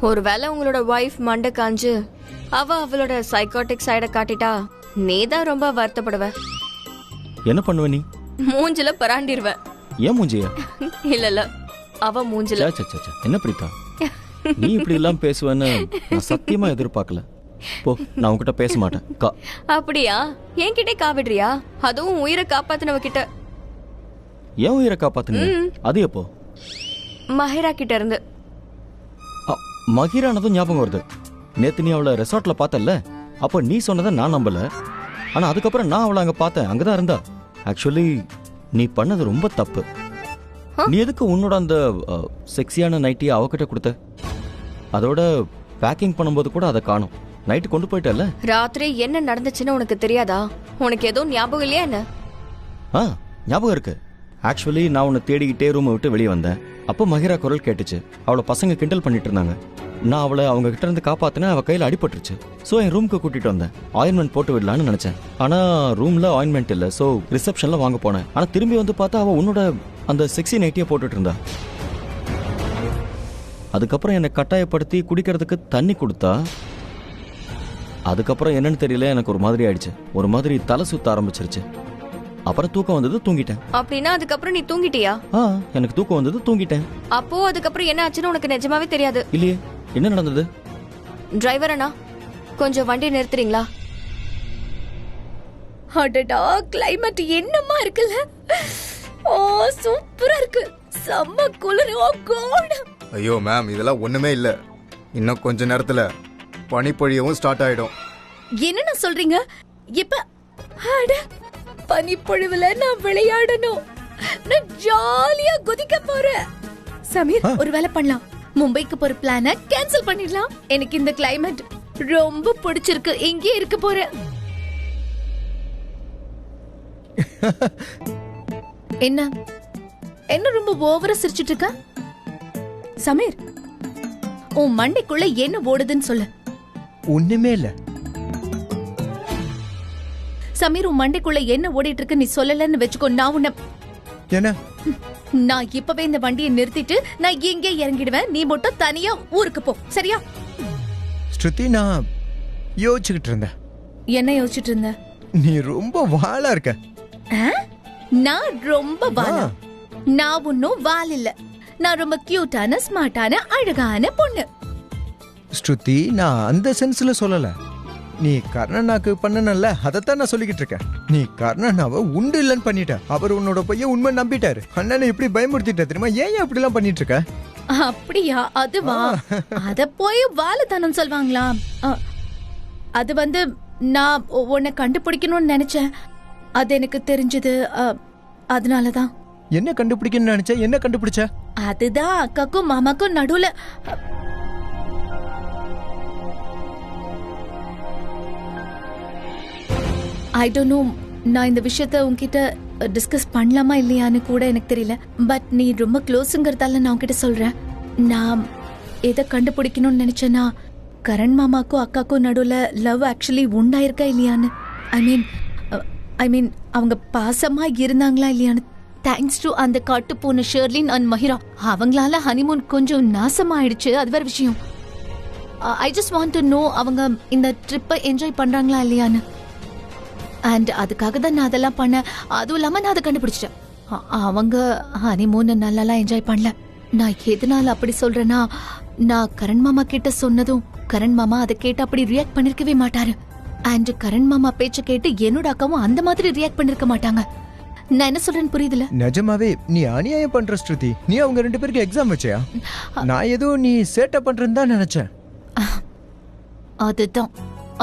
ஒருவேளை உங்களோட ஒய்ஃப் மண்டை காஞ்சு அவளோட சைக்காட்டிக் சைட காட்டிட்டா நீதான் ரொம்ப வருத்தப்படுவ. என்ன பண்ணுவ நீ? மூஞ்சில பராண்டிடுவ. ஏன் மூஞ்சியா? இல்ல அவ மூஞ்சில. என்ன பிரீதா, நீ இப்படி எல்லாம் பேசுவேன்னு நான் சத்தியமா எதிர்பார்க்கல. போ, நான் உன்கிட்ட பேச மாட்டேன். அப்படியா? என்கிட்ட காவிடுறியா? அதுவும் உயிரை காப்பாத்தினவ கிட்ட. ஏன் உயிரை காப்பாத்துன? அது எப்போ? மஹிரா கிட்ட இருந்து. மஹிரானதும் ஞாபகம் வருது. நேத்து நீ அவளை ரெசார்ட்ல பார்த்தல்ல, அப்ப நீ சொன்னதை நான் நம்பல. ஆனா அதுக்கப்புறம் நான் அவளை அங்க பார்த்தேன், அங்கதான் இருந்தா. ஆக்சுவலி நீ பண்ணது ரொம்ப தப்பு. நீ எதுக்கு உன்னோட அந்த செக்ஸியான நைட்டியை அவகிட்ட கொடுத்த? அதோட பேக்கிங் பண்ணும்போது கூட அதை காணும். நைட்டு கொண்டு போயிட்டல. ராத்திரி என்ன நடந்துச்சுன்னு உனக்கு தெரியாதா? உனக்கு ஏதோ ஞாபகம் இல்லையா என்ன? ஞாபகம் இருக்கு. ஆக்சுவலி நான் உன்னை தேடிக்கிட்டே ரூமை விட்டு வெளியே வந்தேன். அப்போ மஹிரா குரல் கேட்டுச்சு. அவளை பசங்க கிண்டல் பண்ணிட்டு இருந்தாங்க. நான் அவளை அவங்க கிட்ட இருந்து காப்பாத்தினேன். அவ கையில் அடிபட்டுருச்சு. ஸோ என் ரூமுக்கு கூட்டிட்டு வந்தேன். ஆயின்மெண்ட் போட்டு விடலான்னு நினைச்சேன். ஆனா ரூம்ல ஆயின்மெண்ட் இல்லை. ஸோ ரிசப்ஷன்ல வாங்க போனேன். ஆனா திரும்பி வந்து பார்த்தா அவ உன்னோட அந்த செக்ஸி நைட்டியை போட்டுட்டு இருந்தா. அதுக்கப்புறம் என்னை கட்டாயப்படுத்தி குடிக்கிறதுக்கு தண்ணி கொடுத்தா. அதுக்கப்புறம் என்னன்னு தெரியல, எனக்கு ஒரு மாதிரி ஆயிடுச்சு. ஒரு மாதிரி தலை சுத்த ஆரம்பிச்சிருச்சு. அப்புறம் தூக்கம் வந்தது, தூங்கிட்டேன். அப்படின்னா அதுக்கப்புறம் நீ தூங்கிட்டியா? எனக்கு தூக்கம் வந்தது, தூங்கிட்டேன். அப்போ அதுக்கப்புறம் என்ன ஆச்சுன்னு உனக்கு நிஜமாவே தெரியாது இல்லையே? என்ன நடந்தது? டிரைவர் அண்ணா, கொஞ்சம் வண்டி நிறுத்துறீங்களா? அடடா, கிளைமேட் என்னமா இருக்குல்ல. ஓ சூப்பரா இருக்கு. செம்ம குளிர். ஓ காட். ஐயோ மேம், இதெல்லாம் ஒண்ணுமே இல்ல. இன்னும் கொஞ்ச நேரத்துல பனி பொழியவும் ஸ்டார்ட் ஆயிடும். என்ன சொல்றீங்க? இப்ப அட பனிப்பொழிவுல நான் விளையாடணும். நான் ஜாலியா குதிக்க போறேன். சமீர், ஒரு வேலை பண்ணலாம். மும்பைக்கு போற பிளான கேன்சல் பண்ணிடலாம். எனக்கு இந்த கிளைமேட் ரொம்ப பிடிச்சிருக்கு. இங்கே இருக்க போறேன். என்ன என்ன ரொம்ப ஓவரா சிரிச்சிட்டு இருக்க? சமீர், உன் மண்டைக்குள்ள என்ன ஓடுதுன்னு சொல்லு. ஒண்ணுமே இல்ல. சமீர், உன் மண்டைக்குள்ள என்ன ஓடிட்டு இருக்கு நீ சொல்லலன்னு வெச்சுக்கோ. நான் உன்னை என்ன? நான் இப்பவே இந்த வண்டியை நிறுத்திட்டு நான் இங்கே இறங்கிடுவேன். நீ மட்டும் தனியா ஊருக்கு போ, சரியா? ஸ்ருதி, நான் யோசிச்சுக்கிட்டு இருந்தேன். என்ன யோசிச்சுட்டு இருந்த? நீ ரொம்ப வாளா இருக்க. நான் ரொம்ப வாளா? நான் ஒன்னும் வால் இல்ல. நான் ரொம்ப கியூட்டான, ஸ்மார்ட்டான, அழகான பொண்ணு. ஸ்ருதி, நான் அந்த சென்ஸ்ல சொல்லல. நீ கர்ணனாக்கு பண்ணனல்ல, அதைத்தான் நான் சொல்லிக்கிட்டு இருக்கேன். நீ கர்ணனாவை உண்டு இல்லன்னு பண்ணிட்ட. அவர் உன்னோட பையன் உண்மை நம்பிட்டாரு. அண்ணனை இப்படி பயமுறுத்திட்ட தெரியுமா? ஏன் அப்படி எல்லாம் பண்ணிட்டு இருக்க? அப்படியா? அதுவா? அத போய் வாலத்தனம் சொல்வாங்களா? அது வந்து நான் உன்னை கண்டுபிடிக்கணும்னு நினைச்சேன். அது எனக்கு தெரிஞ்சது. அதனாலதான். என்ன கண்டுபிடிக்கணும்னு நினைச்ச? என்ன கண்டுபிடிச்ச? அதுதான் அக்காக்கும் மாமாக்கும் நடுவுல. ஐ டோன்ட் நோ, நான் இந்த விஷயத்த உன்கிட்ட டிஸ்கஸ் பண்ணலாமா இல்லையான்னு கூட எனக்கு தெரியல. பட் நீ ரொம்ப க்ளோஸுங்கிறதால நான் உன்கிட்ட சொல்றேன். நான் எதை கண்டுபிடிக்கணும்னு நினைச்சேன்னா, கரண் மாமாக்கும் அக்காக்கும் நடுவுல லவ் ஆக்சுவலி உண்டாயிருக்கா இல்லையான்னு. ஐ மீன் அவங்க பாசமா இருந்தாங்களா இல்லையான்னு. தேங்க்ஸ் டு அந்த காட்டு போன ஷெர்லின் அண்ட் மஹிரா, அவங்களால ஹனிமூன் கொஞ்சம் நாசமாயிடுச்சு. அது வேற விஷயம். I just want to know அவங்க இந்த ட்ரிப்பை என்ஜாய் பண்றாங்களா இல்லையான்னு. அண்ட் அதுக்காக தான் நான் அதெல்லாம் பண்ணேன். அதுவும் இல்லாம நான் அதை கண்டுபிடிச்சிட்டேன். அவங்க ஹனிமூன் நல்லா என்ஜாய் பண்ணல. நான் எதனால அப்படி சொல்றேன்னா, நான் கரண் மாமா கிட்ட சொன்னதும் கரண் மாமா அதை கேட்டு அப்படி ரியாக்ட் பண்ணிருக்கவே மாட்டாரு. அண்ட் கரண் மாமா பேச்ச கேட்டு என்னோட அக்காவும் அந்த மாதிரி ரியாக்ட் பண்ணிருக்க மாட்டாங்க. நான் என்ன சொல்றேன்னு புரியுதுல? நிஜமாவே நீ அநியாயம் பண்ற ஸ்ருதி. நீ அவங்க 2 பேருக்கு எக்ஸாம் வச்சியா? நான் ஏதோ நீ சேட்டை பண்றேன்னு தான் நினைச்சேன்.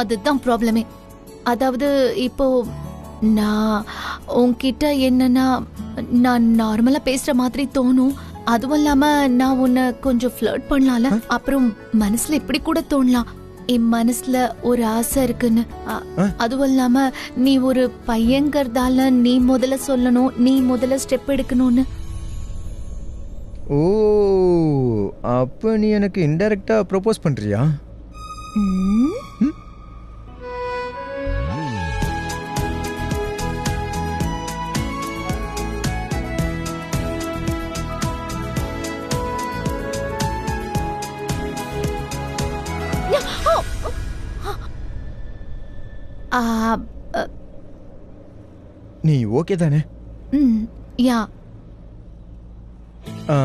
அதுதான் ப்ராப்ளமே. அதாவது இப்போ நான் உன்கிட்ட என்னன்னா, நான் நார்மலா பேசுற மாதிரி தோணும். அதுவும் இல்லாம நான் உன்னை கொஞ்சம் ஃப்ளர்ட் பண்ணலாம்ல. அப்புறம் மனசுல இப்படி கூட தோணலாம், என் மனசுல ஒரு ஆசை இருக்குன்னு. அதுவும் இல்லாம நீ ஒரு பையங்கிறதால நீ முதல்ல சொல்லணும், நீ முதல்ல ஸ்டெப் எடுக்கணும்னு. ஓ, அப்ப நீ எனக்கு இன்டைரக்டா ப்ரோபோஸ் பண்றியா? ஆ, அ, நீ ஓகே தானே? ம், யா. ஆ,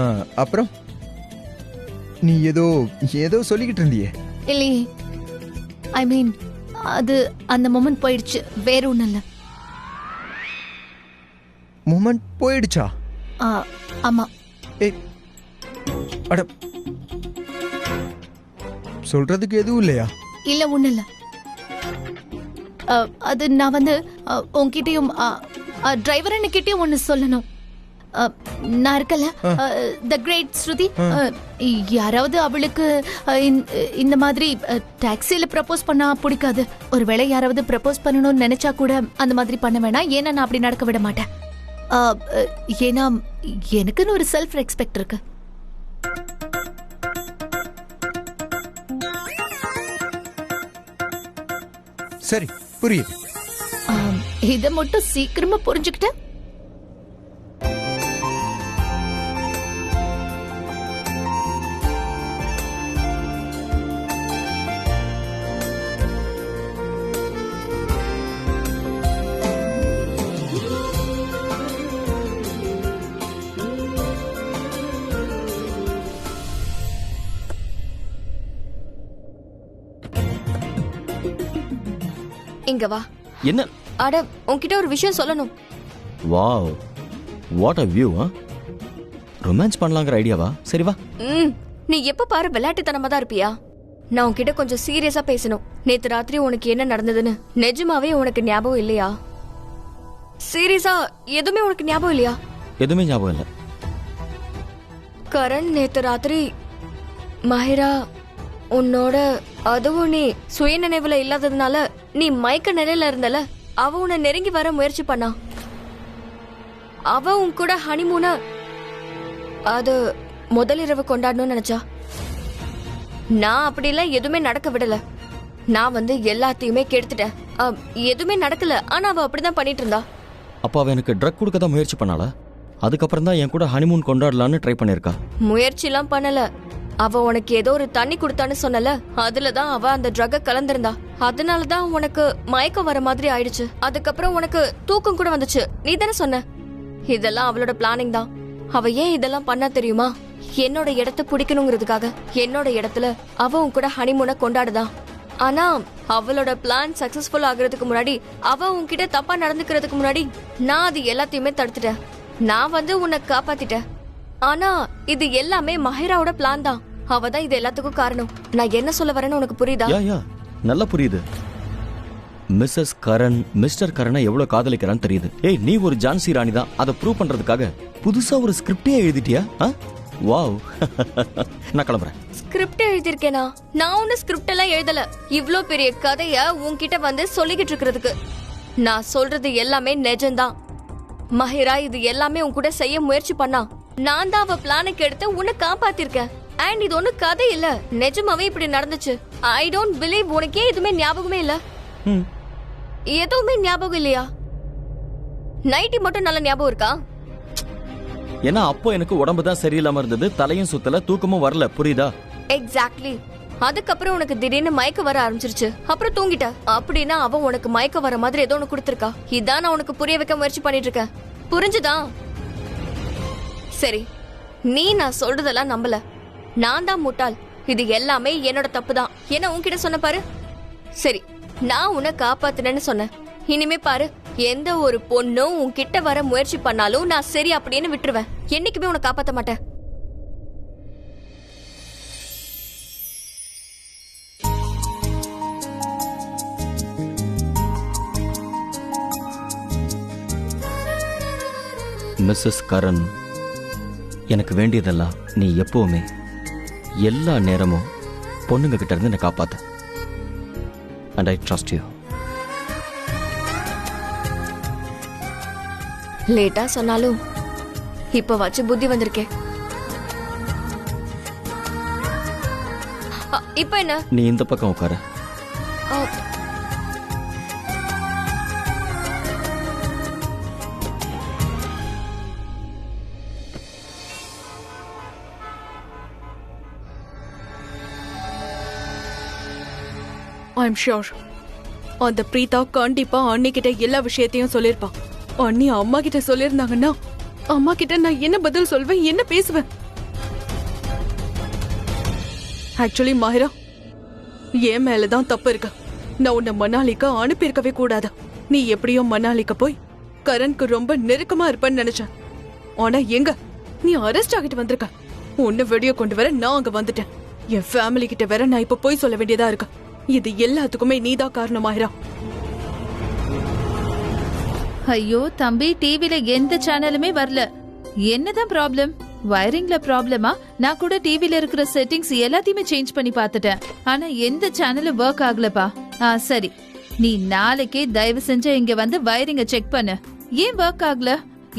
அப்புறம் நீ ஏதோ ஏதோ சொல்லிக்கிட்டு இருந்தியே. இல்லையே, ஐ மீன் அது அந்த மொமெண்ட் போயிடுச்சு, வேற ஒன்றும் இல்லை. மொமெண்ட் போயிடுச்சா? ஆமாம். ஏய், அட, சொல்றதுக்கு எதுவும் இல்லையா? இல்லை, ஒன்றும் இல்லை. அது நான் வந்து உன்கிட்டயும் டிரைவர் அண்ணக்கிட்டயும் ஒன்று சொல்லணும். நான் இருக்கல, த கிரேட் ஸ்ருதி. யாராவது அவளுக்கு இந்த மாதிரி டாக்ஸியில் ப்ரப்போஸ் பண்ணா பிடிக்காது. ஒருவேளை யாராவது ப்ரப்போஸ் பண்ணணும்னு நினைச்சா கூட அந்த மாதிரி பண்ண வேணாம். ஏன்னா நான் அப்படி நடக்க விட மாட்டேன். ஏன்னா எனக்குன்னு ஒரு செல்ஃப் ரெஸ்பெக்ட் இருக்கு. சரி, புரியுது. இதை மட்டும் சீக்கிரமா புரிஞ்சுக்கிட்டேன். இங்க வா. என்ன? அட, உன்கிட்ட ஒரு விஷயம் சொல்லணும். Wow, what a view. Romance பண்ணலாங்கிற ஐடியாவா? சரி வா. நீ எப்ப பாரு விளையாட்டுத்தனமா தான் இருப்பியா? நான் உன்கிட்ட கொஞ்சம் சீரியஸா பேசணும். நேத்து ராத்திரி உனக்கு என்ன நடந்ததுன்னு நிஜமாவே உனக்கு ஞாபகம் இல்லையா? சீரியஸா எதுவுமே உனக்கு ஞாபகம் இல்லையா? எதுவுமே ஞாபகம் இல்லை. கரண், நேத்து ராத்திரி மஹிரா உன்னோட, அதுவும் நீ சுய நினைவுல இல்லாததுனால நீ மயக்க நிலையில இருந்தல, அவ உன்னை நெருங்கி வர முயற்சி பண்ணா. அவ உன் கூட ஹனிமூன அது முதல் இரவு கொண்டாடணும்னு நினைச்சா. நான் அப்படிலாம் எதுவுமே நடக்க விடல. நான் வந்து எல்லாத்தையுமே கெடுத்துட்டேன். எதுவுமே நடக்கல. ஆனா அவ அப்படிதான் பண்ணிட்டு இருந்தா. அப்போ அவ எனக்கு ட்ரக் கொடுக்க தான் முயற்சி பண்ணாளா? அதுக்கப்புறம் தான் என் கூட ஹனிமூன் கொண்டாடலான்னு ட்ரை பண்ணியிருக்கா. முயற்சிலாம் பண்ணல. அவ உனக்கு ஏதோ ஒரு தண்ணி கொடுத்தான்னு சொன்னல, அதுலதான் அவ அந்த ட்ரக்க கலந்திருந்தா. அதனாலதான் உனக்கு மயக்கம் வர மாதிரி ஆயிடுச்சு. அதுக்கப்புறம் உனக்கு தூக்கம் கூட வந்துச்சு. நீ தானே சொன்ன? இதெல்லாம் அவளோட பிளானிங் தான். அவ ஏன் இதெல்லாம் பண்ணா தெரியுமா? என்னோட இடத்த பிடிக்கணுங்கிறதுக்காக. என்னோட இடத்துல அவ உன் கூட ஹனிமூனை கொண்டாடுதா. ஆனா அவளோட பிளான் சக்சஸ்ஃபுல் ஆகுறதுக்கு முன்னாடி, அவ உன்கிட்ட தப்பா நடந்துக்கிறதுக்கு முன்னாடி நான் அது எல்லாத்தையுமே தடுத்துட்டேன். நான் வந்து உன்னை காப்பாத்திட்டேன். ஆனா இது எல்லாமே மஹிராவோட பிளான் தான். அவ தான் இது எல்லாத்துக்கும் காரணம். நான் என்ன சொல்ல வரேன்னு உனக்கு புரியுதா? யா, நல்லா புரியுது. மிஸ்ஸஸ் கரண் மிஸ்டர் கரனை எவ்வளவு காதலிக்கிறான்னு தெரியுது. ஏய், நீ ஒரு ஜான்சி ராணி தான். அதை ப்ரூவ் பண்றதுக்காக புதுசா ஒரு ஸ்கிரிப்டே எழுதிட்டியா? வாவ். நான் கிளம்புறேன். ஸ்கிரிப்ட் எழுதிருக்கேனா? நான் ஒன்னும் ஸ்கிரிப்ட் எல்லாம் எழுதல. இவ்ளோ பெரிய கதைய உன்கிட்ட வந்து சொல்லிக்கிட்டு இருக்கிறதுக்கு. நான் சொல்றது எல்லாமே நிஜம்தான். மஹிரா இது எல்லாமே உன் கூட செய்ய முயற்சி பண்ணா. நான் தான் அவ பிளானுக்கு எடுத்து உன்னை காப்பாத்திருக்கேன். அண்ட் இது ஒண்ணு கதை இல்ல, நிஜமாவே இப்படி நடந்துச்சு. I don't believe. உனக்கே எதுவுமே ஞாபகமே இல்ல? எதுவுமே ஞாபகம் இல்லையா? நைட்டி மட்டும் நல்ல ஞாபகம் இருக்கா? ஏன்னா அப்போ எனக்கு உடம்பு தான் சரியில்லாம இருந்தது, தலையும் சுத்தல, தூக்கமும் வரல. புரியுதா? எக்ஸாக்ட்லி. அதுக்கப்புறம் உனக்கு திடீர்னு மயக்க வர ஆரம்பிச்சிருச்சு. அப்புறம் தூங்கிட்ட. அப்படின்னா அவ உனக்கு மயக்க வர மாதிரி ஏதோ ஒண்ணு கொடுத்திருக்கா. இதான் நான் உனக்கு புரிய வைக்க முயற்சி பண்ணிட்டு இருக்கேன். புரிஞ்சுதா? சரி, நீ நான் சொல்றதெல்லாம் நம்பல. நான் தான் முட்டாள். இது எல்லாமே என்னோட தப்பு தான். என்ன உன்கிட்ட சொன்ன பாரு. சரி, நான் உன்னை காப்பாத்தினேன்னு சொன்னேன். இனிமே பாரு, எந்த ஒரு பொண்ணும் உன்கிட்ட வர முயற்சி பண்ணாலும் நான் சரி அப்படின்னு விட்டுருவேன். என்னைக்குமே உன்னை காப்பாத்த மாட்டேன். மிஸ்ஸஸ் கரண், எனக்கு வேண்டியதெல்லாம் நீ எப்பவுமே எல்லா நேரமும் பொண்ணுங்க கிட்ட இருந்து என்னை காப்பாத்த. And I trust you. லேட்டா சொன்னாலும் இப்ப வச்சு புத்தி வந்திருக்கேன். இப்ப என்ன? நீ இந்த பக்கம் உட்கார. I'm sure அந்த பிரீதா கண்டிப்பா அண்ணி கிட்ட எல்லா விஷயத்தையும் சொல்லிருப்பா. அண்ணி அம்மா கிட்ட சொல்லிருந்தாங்கன்னா அம்மா கிட்ட நான் என்ன பதில் சொல்வேன், என்ன பேசுவேன்? ஆக்சுவலி மாஹிரா, என் மேலதான் தப்பு இருக்கு. நான் உன்னை மணாலிக்கு அனுப்பியிருக்கவே கூடாது. நீ எப்படியோ மணாலிக்கு போய் கரண்க்கு ரொம்ப நெருக்கமா இருப்பேன்னு நினைச்சேன். ஆனா எங்க நீ அரெஸ்ட் ஆகிட்டு வந்திருக்க. உன்னை வெளியே கொண்டு வர நான் அங்க வந்துட்டேன். என் ஃபேமிலி கிட்ட வேற நான் இப்ப போய் சொல்ல வேண்டியதா இருக்கு. இது எல்லாத்துக்குமே நீதான் காரணமாயிரா. ஐயோ தம்பி, டிவில எந்த சேனலுமே வரல. என்னதான் ப்ராப்ளம்? வயரிங்ல ப்ராப்ளமா? நான் கூட டிவில இருக்கிற செட்டிங்ஸ் எல்லாத்தையுமே சேஞ்ச் பண்ணி பார்த்துட்டேன். ஆனா எந்த சேனலும் ஒர்க் ஆகலப்பா. சரி, நீ நாளைக்கே தயவு செஞ்சு இங்க வந்து வயரிங்க செக் பண்ணு. ஏன் ஒர்க் ஆகல?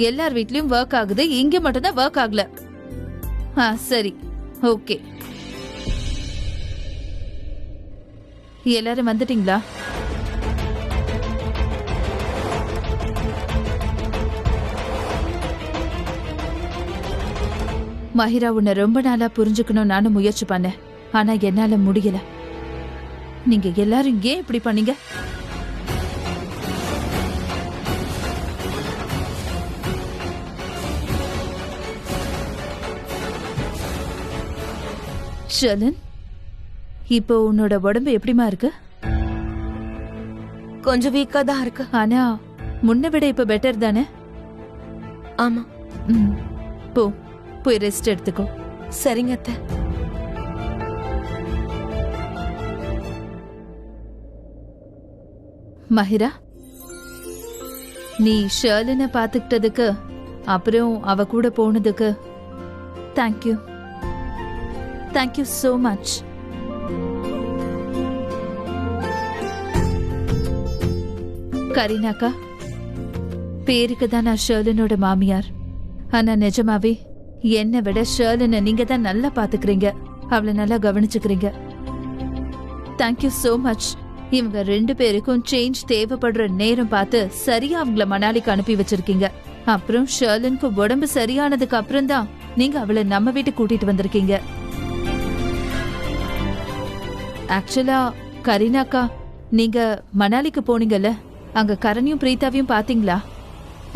எல்லார் வீட்லயும் ஒர்க் ஆகுது, இங்க மட்டும் தான் ஒர்க் ஆகல. சரி, ஓகே. எல்லாரும் வந்துட்டீங்களா? மஹிரா, உன்னை ரொம்ப நாளா புரிஞ்சுக்கணும் நானும் முயற்சி பண்ணேன். ஆனா என்னால முடியல. நீங்க எல்லாரும் ஏன் இப்படி பண்ணீங்க? ஷர்லின், இப்போ உன்னோட உடம்பு எப்படிமா இருக்கு? கொஞ்சம் வீக்கா தான் இருக்கு. ஆனா முன்ன விட இப்ப பெட்டர் தானே? ஆமா. போய் ரெஸ்ட் எடுத்துக்கோ. சரிங்க அத்தை. மஹிரா, நீ ஷர்லினை பாத்துக்கிட்டதுக்கு அப்புறம் அவ கூட போனதுக்கு தேங்க்யூ. Thank you so much. கரீனாக்கா, பேருக்கு தான் நான் ஷர்லினோட மாமியார். ஆனா நிஜமாவே என்னை விட ஷர்லினை நீங்க தான் நல்லா பாத்துக்கிறீங்க, அவளை நல்லா கவனிச்சுக்கிறீங்க. Thank you so much. இவங்க 2 பேருக்கும் சேஞ்ச் தேவைப்படுற நேரம் பார்த்து சரியா அவங்கள மணாலிக்கு அனுப்பி வச்சிருக்கீங்க. அப்புறம் ஷர்லினுக்கு உடம்பு சரியானதுக்கு அப்புறம் தான் நீங்க அவளை நம்ம வீட்டுக்கு கூட்டிட்டு வந்திருக்கீங்க. ஆக்சுவலா கரீனாக்கா, நீங்க மணாலிக்கு போனீங்கல்ல, அங்க கரணையும் பிரீதாவையும் பாத்தீங்களா?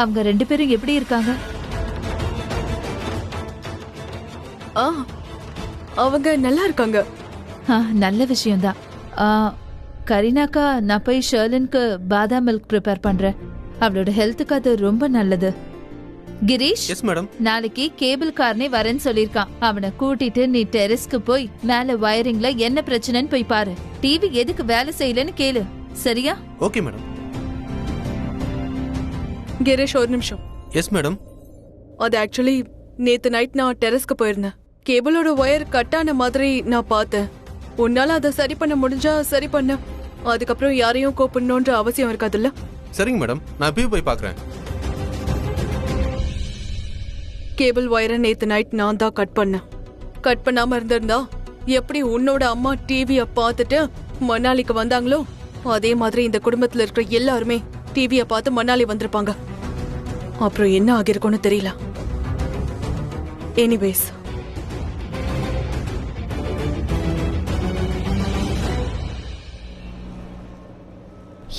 அவங்க 2 பேரும் எப்படி இருக்காங்க? அவங்க நல்லா இருக்காங்க. நல்ல விஷயம்தான். கரீனாக்கா, நான் போய் ஷர்லினுக்கு பாதாம் மில்க் ப்ரிப்பேர் பண்றேன். அவளோட ஹெல்த்துக்கு அது ரொம்ப நல்லது. Girish, yes madam. நாளைக்கு கேபிள் காரனே வரேன்னு சொல்லிருக்கான். அவனை கூட்டிட்டு நீ டெரஸ்க்கு போய் மேல வயரிங்ல என்ன பிரச்சனைன்னு போய் பாரு. டிவி எதுக்கு வேலை செய்யலன்னு கேளு, சரியா? Okay madam. கிரீஷ், ஒரு நிமிஷம். Yes madam. அது ஆக்சுவலி நேத்து நைட் நான் டெரஸ்க்கு போயிருந்தேன். கேபிளோட ஒயர் கட் ஆன மாதிரி நான் பார்த்தேன். உன்னால அதை சரி பண்ண முடிஞ்சா சரி பண்ண. அதுக்கப்புறம் யாரையும் கூப்பிடணுன்ற அவசியம் இருக்காதுல்ல. சரிங்க மேடம், நான் இப்பயும் போய் பார்க்குறேன். கேபிள் ஒயரை நேத்து நைட் நான் தான் கட் பண்ணேன். கட் பண்ணாம இருந்திருந்தா எப்படி உன்னோட அம்மா டிவிய பார்த்துட்டு மணாலிக்கு வந்தாங்களோ அதே மாதிரி இந்த குடும்பத்துல இருக்கிற எல்லாருமே டிவிய பார்த்து மணாலி வந்திருப்பாங்க. அப்புறம் என்ன ஆகிருக்கும்னு தெரியல. எனிவேஸ்,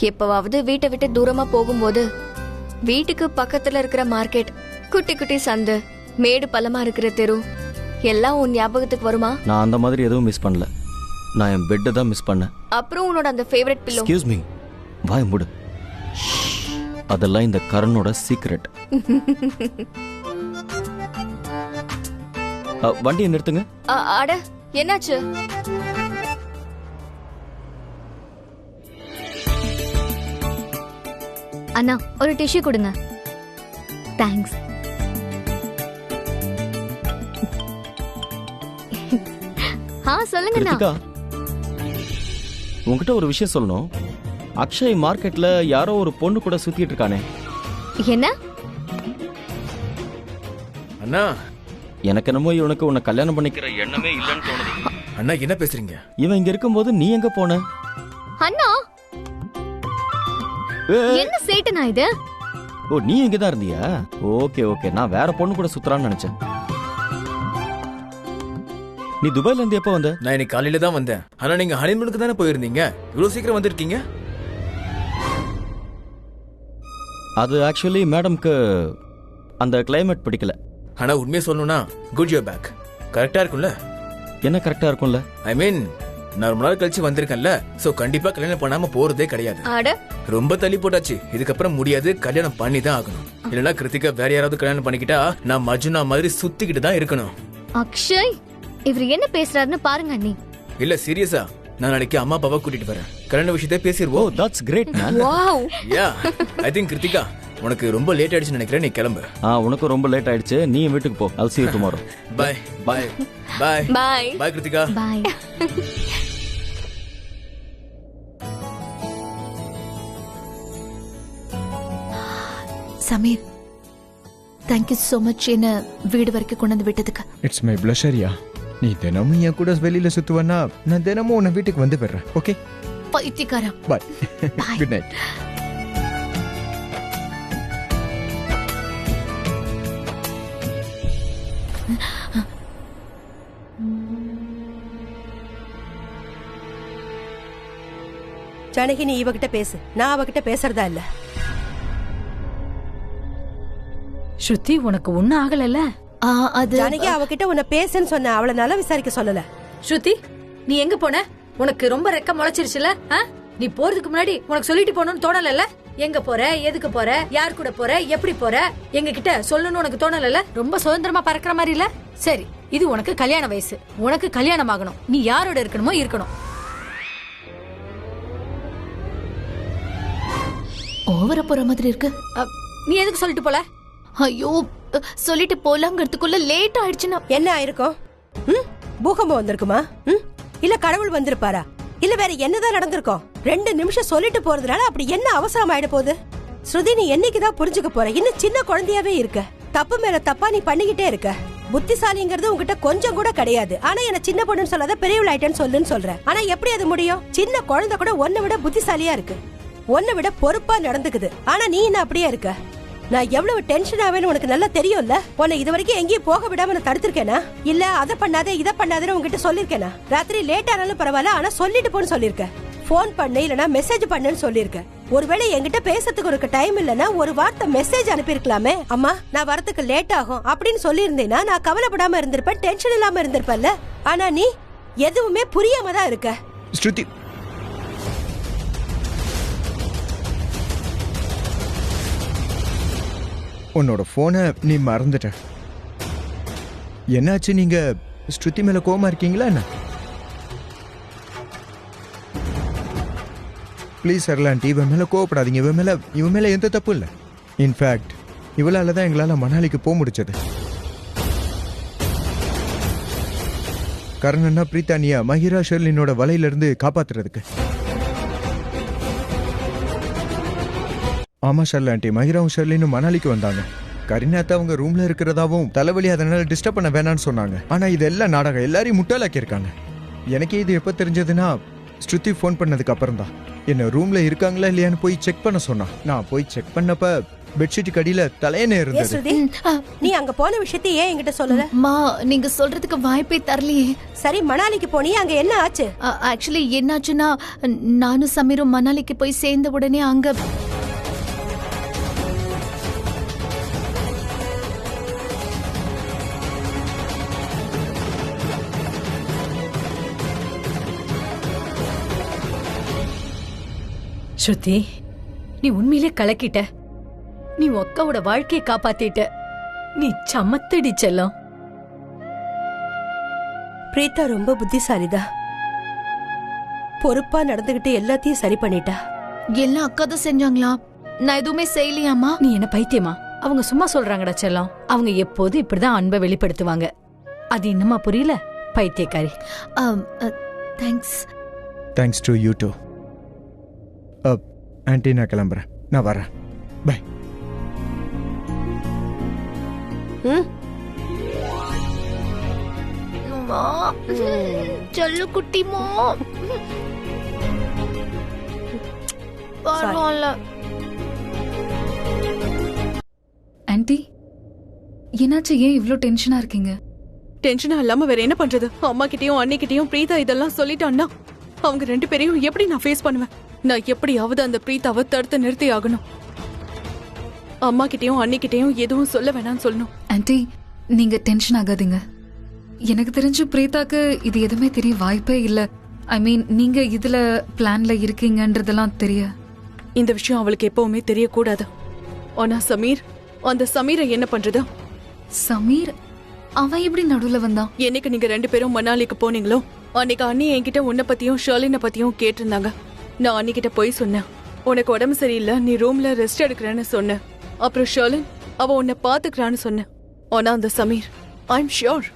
எப்பவாவது வீட்டை விட்டு தூரமா போகும்போது வீட்டுக்கு பக்கத்துல இருக்கிற மார்க்கெட், குட்டி குட்டி சந்து, மேடு பள்ளமா இருக்கிற தெரு எல்லாம் உன் ஞாபகத்துக்கு வருமா? நான் அந்த மாதிரி எதுவும் மிஸ் பண்ணல. நான் என் பெட்டை தான் மிஸ் பண்ணேன். அப்புறம் உன்னோட அந்த ஃபேவரட் பில்லோ. எக்ஸ்கியூஸ் மீ, வாய் மூடு. அதெல்லாம் இந்த கரனோட சீக்ரெட். வண்டியை நிறுத்துங்க. அட, என்னாச்சு? அண்ணா, ஒரு டிஷ்யூ கொடுங்க. தேங்க்ஸ். சொல்லுங்கண்ணா. கிருத்திகா, உங்ககிட்ட ஒரு விஷயம் சொல்லணும். அக்ஷய் மார்க்கெட்ல யாரோ ஒரு பொண்ணு கூட சுத்திட்டு இருக்கானே. என்ன? அண்ணா, எனக்கு என்னமோ இவனுக்கு உன்னை கல்யாணம் பண்ணிக்கிற எண்ணமே இல்லைன்னு தோணுது. அண்ணா என்ன பேசுறீங்க? இவன் இங்க இருக்கும்போது நீ எங்க போன? அண்ணா, என்ன சேட்டனா இது? ஓ, நீ இங்க தான் இருந்தியா? ஓகே ஓகே, நான் வேற பொண்ணு கூட சுத்துறான்னு நினைச்சேன். நீ துபாயில இருந்து எப்போ வந்த? நான் இன்னைக்கு காலையில தான் வந்தேன். ஆனா நீங்க ஹனிமூனுக்கு தானே போயிருந்தீங்க. இவ்வளவு சீக்கிரம் வந்திருக்கீங்க? அது ஆக்சுவலி மேடம்க்கு அந்த கிளைமேட் பிடிக்கல. ஆனா உண்மையை சொல்லணும்னா குட் யூர் பேக். கரெக்டா இருக்கும்ல? என்ன கரெக்டா இருக்கும்ல? ஐ மீன் நான் ரொம்ப நாள் கழிச்சு வந்திருக்கேன்ல, சோ கண்டிப்பா கல்யாணம் பண்ணாம போறதே கிடையாது. அட ரொம்ப தள்ளி போட்டாச்சு, இதுக்கப்புறம் முடியாது, கல்யாணம் பண்ணி தான் ஆகணும். இல்லனா கிருத்திகா வேற யாராவது கல்யாணம் பண்ணிக்கிட்டா நான் மஜ்னா மாதிரி சுத்திக்கிட்டு தான் இருக்கணும். அக்ஷய், இவர் என்ன பேசுறாருன்னு பாருங்க அண்ணி. இல்ல சீரியஸா, நான் நாளைக்கு அம்மா அப்பாவை கூட்டிட்டு வரேன். கல்யாண விஷயத்தை பேசிடுவோம். Oh that's great man. Wow. Yeah I think Kiruthika உனக்கு ரொம்ப லேட் ஆயிடுச்சுன்னு நினைக்கிறேன், நீ கிளம்பு. உனக்கு ரொம்ப லேட் ஆயிடுச்சு, நீ வீட்டுக்கு போ. I'll see you tomorrow. Bye bye bye bye bye Kiruthika. Bye. Sameer, thank you so much என்ன வீடு வரைக்கும் கொண்டு வந்து விட்டதுக்கு. இட்ஸ் மை பிளஷரியா. நீ தினமும் என் கூட வெளியில சுத்துவனா, நான் தினமும் உன்னை வீட்டுக்கு வந்து வர்றேன். ஓகே பைத்தியக்காரா. பாய். Good night. ஜானகி, நீ இவகிட்ட பேசு, நான் அவகிட்ட பேசுறதா இல்ல. ஸ்ருதி, உனக்கு ஒண்ணும் ஆகலல்ல? அது ஜானகி அவகிட்ட உன்னை பேசுன்னு சொன்ன, அவளை நல்லா விசாரிக்க சொல்லல. ஸ்ருதி, நீ எங்க போன? உனக்கு ரொம்ப ரெக்க முளைச்சிருச்சுல? நீ போறதுக்கு முன்னாடி உனக்கு சொல்லிட்டு போகணும்னு தோணல? எங்க போற, எதுக்கு போற, யார் கூட போற, எப்படி போற, எங்க கிட்ட சொல்லணும்னு உனக்கு தோணல? ரொம்ப சுதந்திரமா பறக்கிற மாதிரி இல்ல? சரி, இது உனக்கு கல்யாண வயசு, உனக்கு கல்யாணம் ஆகணும், நீ யாரோட இருக்கணுமோ இருக்கணும். ஓவரா போற மாதிரி இருக்கு. நீ எதுக்கு சொல்லிட்டு போல? ஐயோ, சொல்லிட்டு போலாங்கிறதுக்குள்ள லேட் ஆயிடுச்சுன்னா என்ன ஆயிருக்கும்? பூகம்பம் வந்திருக்குமா? இல்ல கடவுள் வந்திருப்பாரா? இல்ல வேற என்னதான் நடந்திருக்கும்? 2 நிமிஷம் சொல்லிட்டு போறதுனால அப்படி என்ன அவசரம் ஆயிட போகுது? ஸ்ருதி, நீ என்னைக்குதான் புரிஞ்சுக்க போற? இன்னும் சின்ன குழந்தையாவே இருக்க. தப்பு மேல தப்பா நீ பண்ணிக்கிட்டே இருக்க. புத்திசாலிங்கிறது உங்ககிட்ட கொஞ்சம் கூட கிடையாது. ஆனா என்ன சின்ன பொண்ணுன்னு சொல்லாத, பெரியவள் ஆயிட்டேன்னு சொல்லுன்னு சொல்ற. ஆனா எப்படி அது முடியும்? சின்ன குழந்தை கூட உன்னை விட புத்திசாலியா இருக்கு, உன்னை விட பொறுப்பா நடந்துக்குது. ஆனா நீ என்ன அப்படியே இருக்க? நான் எவ்வளவு டென்ஷன் ஆவேன்னு உனக்கு நல்லா தெரியும்ல. உன்னை இது வரைக்கும் எங்கேயும் போக விடாம நான் தடுத்திருக்கேனா? இல்ல அதை பண்ணாத இதை பண்ணாதன்னு உங்ககிட்ட சொல்லிருக்கேனா? ராத்திரி லேட் ஆனாலும் பரவாயில்ல, ஆனா சொல்லிட்டு போன்னு சொல்லிருக்கேன். போன் பண்ணு இல்லனா மெசேஜ் பண்ணுன்னு சொல்லிருக்கேன். ஒருவேளை என்கிட்ட பேசறதுக்கு ஒரு டைம் இல்லனா ஒரு வார்த்தை மெசேஜ் அனுப்பியிருக்கலாமே. அம்மா நான் வரதுக்கு லேட் ஆகும் அப்படின்னு சொல்லியிருந்தேன்னா நான் கவலைப்படாம இருந்திருப்பேன், டென்ஷன் இல்லாம இருந்திருப்பேன்ல. ஆனா நீ எதுவுமே புரியாம தான் இருக்க. ஸ்ருதி, உன்னோட போனை நீ மறந்துட்ட. என்னாச்சு? நீங்க ஸ்ருதி மேல கோவமா இருக்கீங்களா என்ன? ப்ளீஸ் சரலாண்டி, இவன் மேல கோவப்படாதீங்க. இவன் மேல எந்த தப்பும் இல்லை. இன்ஃபேக்ட் இவளால தான் எங்களால மணாலிக்கு போக முடிச்சது. கர்ணன்னா பிரீத்தானியா மஹிரா ஷெர்லினோட வலையில இருந்து காப்பாத்துறதுக்கு. ஆமா ஷர்லாண்டி, மஹிராவும் ஷெர்லினும் மணாலிக்கு வந்தாங்க. கரிநாத்தா அவங்க ரூம்ல இருக்கிறதாவும் தலைவலி அதனால டிஸ்டர்ப் பண்ண வேணான்னு சொன்னாங்க. ஆனா இதெல்லாம் நாடகம், எல்லாரையும் முட்டாளாக்கி இருக்காங்க. எனக்கே இது எப்ப தெரிஞ்சதுன்னா ஸ்ருதி ஃபோன் பண்ணதுக்கு அப்புறம் தான். என்ன ரூம்ல இருக்காங்களா இல்லையான்னு போய் செக் பண்ண சொன்னா. நான் போய் செக் பண்ணப்ப பெட்ஷீட் கடியில தலையணை இருந்தது. நீ அங்க போன விஷயத்தை ஏன் என்கிட்ட சொல்லல? மா, நீங்க சொல்றதுக்கு வாய்ப்பே தரலையே. சரி, மணாலிக்கு போனியே, அங்க என்ன ஆச்சு? ஆக்சுவலி என்னாச்சுன்னா, நானும் சமீரும் மணாலிக்கு போய் சேர்ந்த உடனே அங்க ஸ்ருதி, நீ உண்மையிலே கலக்கிட்ட. நீ அக்காவோட வாழ்க்கையை காப்பாத்திட்ட. நீ சமத்தடி செல்லம். பிரீதா ரொம்ப புத்திசாலிதா, பொறுப்பா நடந்துகிட்டு எல்லாத்தையும் சரி பண்ணிட்டா. எல்லாம் அக்கா தான் செஞ்சாங்களா? நான் எதுவுமே செய்யலையாமா? நீ என்ன பைத்தியமா? அவங்க சும்மா சொல்றாங்கடா செல்லம். அவங்க எப்போது இப்படிதான் அன்பை வெளிப்படுத்துவாங்க. அது இன்னுமா புரியல? பைத்தியக்காரி. Thanks to you too. Aunty, நான் கிளம்புறேன், நான் வரேன். பை. செல்ல குட்டிமா, பரவாயில்ல. ஆன்ட்டி, என்னாச்சு? ஏன் இவ்ளோ டென்ஷனா இருக்கீங்க? டென்ஷனா இல்லாம வேற என்ன பண்றது? அம்மா கிட்டயும் அன்னைக்கிட்டயும் பிரீதா இதெல்லாம் சொல்லிட்டான்னா அவங்க 2 பேரையும் எப்படி நான் ஃபேஸ் பண்ணுவேன்? நான் எப்படியாவது அந்த பிரீதாவை தடுத்து நிறுத்தி ஆகணும். அம்மா கிட்டயும் அண்ணிக்கிட்டயும் எதுவும் சொல்ல வேணாம்னு சொல்லணும். ஆன்ட்டி நீங்க டென்ஷன் ஆகாதீங்க. எனக்கு தெரிஞ்சு பிரீதாக்கு இது எதுவுமே தெரிய வாய்ப்பே இல்ல. ஐ மீன் நீங்க இதுல பிளான்ல இருக்கீங்கன்றதெல்லாம் தெரிய. இந்த விஷயம் அவளுக்கு எப்பவுமே தெரியக்கூடாது. ஆனா சமீர், அந்த சமீரை என்ன பண்றது? சமீர் அவன் எப்படி நடுவுல வந்தான்? என்னைக்கு நீங்க 2 பேரும் மணாலிக்கு போனீங்களோ அன்னைக்கு அண்ணி என்கிட்ட உன்னை பத்தியும் ஷர்லினை பத்தியும் கேட்டிருந்தாங்க. நான் அன்னிக்கிட்ட போய் சொன்னேன், உனக்கு உடம்பு சரியில்லை, நீ ரூம்ல ரெஸ்ட் எடுக்கிறேன்னு சொன்னேன். அப்புறம் ஷர்லின் அவ உன்னை பாத்துக்கிறான்னு சொன்னேன். ஆனா அந்த சமீர், ஐ எம் ஷியோர்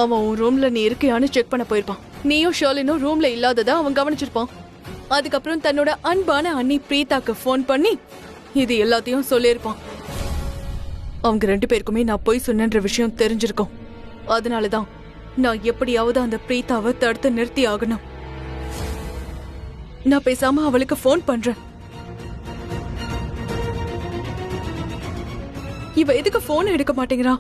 அவன் உன் ரூம்ல நீ இருக்கியான்னு செக் பண்ண போயிருப்பான். நீயும் ஷர்லினும் ரூம்ல இல்லாததா அவன் கவனிச்சிருப்பான். அதுக்கப்புறம் தன்னோட அன்பான அண்ணி பிரீதாக்கு ஃபோன் பண்ணி இது எல்லாத்தையும் சொல்லியிருப்பான். அவங்க 2 பேருக்குமே நான் போய் சொன்னன்ற விஷயம் தெரிஞ்சிருக்கோம். அதனாலதான் நான் எப்படியாவது அந்த பிரீதாவை தடுத்து நிறுத்தி ஆகணும். நான் பேசாம அவளுக்கு ஃபோன் பண்றேன். இவ எதுக்கு ஃபோன் எடுக்க மாட்டேங்கிறா?